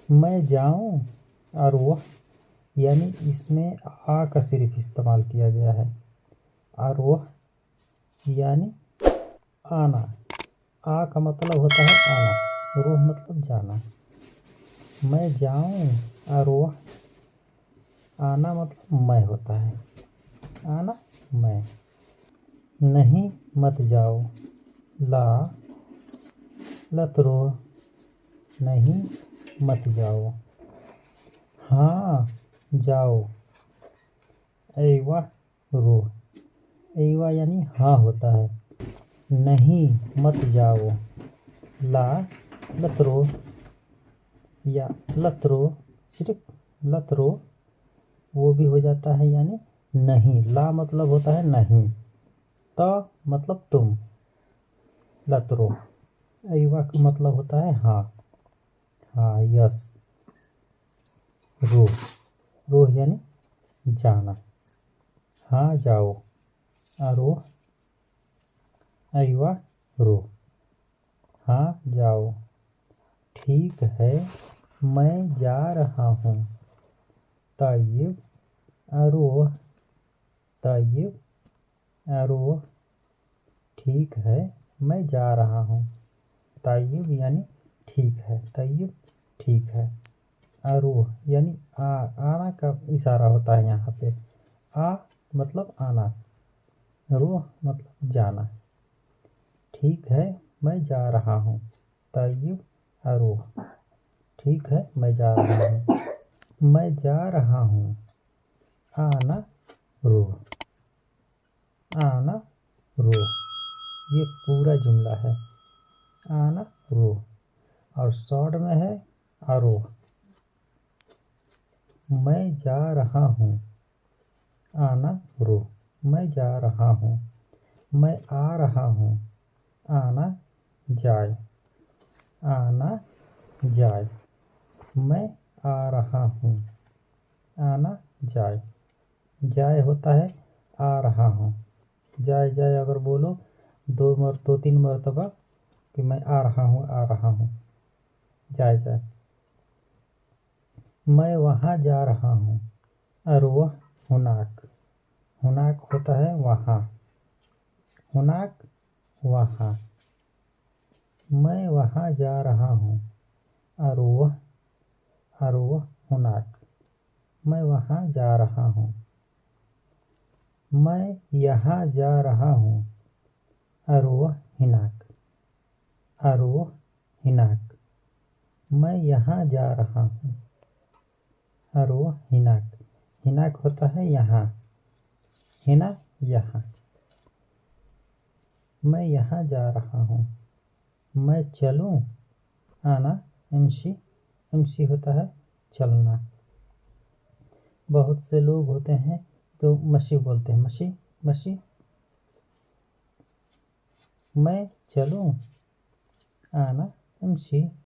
मैं जाऊं अरोह, यानी इसमें आ का सिर्फ इस्तेमाल किया गया है। अरोह यानी आना। आ का मतलब होता है आना, रोह मतलब जाना। मैं जाऊं अरोह, आना मतलब मैं होता है, आना मैं। नहीं मत जाओ, ला लतरो, नहीं मत जाओ। हाँ जाओ, ऐवा रो। ऐवा यानी हाँ होता है। नहीं मत जाओ, ला लतरो या लतरो, सिर्फ लतरो वो भी हो जाता है, यानी नहीं। ला मतलब होता है नहीं, तो मतलब तुम। लतरो ऐवा का मतलब होता है हाँ, हाँ यस। रो, रो यानी जाना। हाँ जाओ, अरोह ऐवा रो। हाँ जाओ, ठीक है मैं जा रहा हूँ। तय्यब अरोह, तय्यब अरोह, ठीक है मैं जा रहा हूँ। तय्यब यानी ठीक है, तय्यब ठीक है। अरोह यानी आना का इशारा होता है यहाँ पे। आ मतलब आना, रोह मतलब जाना। ठीक है मैं जा रहा हूँ। तय्यब अरोह, ठीक है मैं जा रहा हूँ। मैं जा रहा हूँ, आना रोह, आना रोह। ये पूरा जुमला है, आना रोह। और शॉर्ट में है अरोह। मैं जा रहा हूँ, आना रोह। मैं जा रहा हूँ। मैं आ रहा हूँ, आना जाए, आना जाए। मैं आ रहा हूँ, आना जाए। जाए होता है आ रहा हूँ। जाए जाए अगर बोलो दो तीन मरतबा कि मैं आ रहा हूँ, आ रहा हूँ, जाए जाए। मैं वहाँ जा रहा हूँ, अरोह हुनाक। हुनाक होता है वहाँ, हुनाक वहाँ। मैं वहाँ जा रहा हूँ, अरोह, अरोह हुनाक। मैं वहाँ जा रहा हूँ। मैं यहाँ जा रहा हूँ, अरोह हिनाक, अरोह हिनाक। मैं यहाँ जा रहा हूँ, अरोह हिनाक। हिनाक होता है यहाँ, हिना यहाँ। मैं यहाँ जा रहा हूँ। मैं चलूँ, आना एमशी, एमशी होता है चलना। बहुत से लोग होते हैं तो मशी बोलते हैं, मशी मशी। मैं चलूँ, आना एमशी,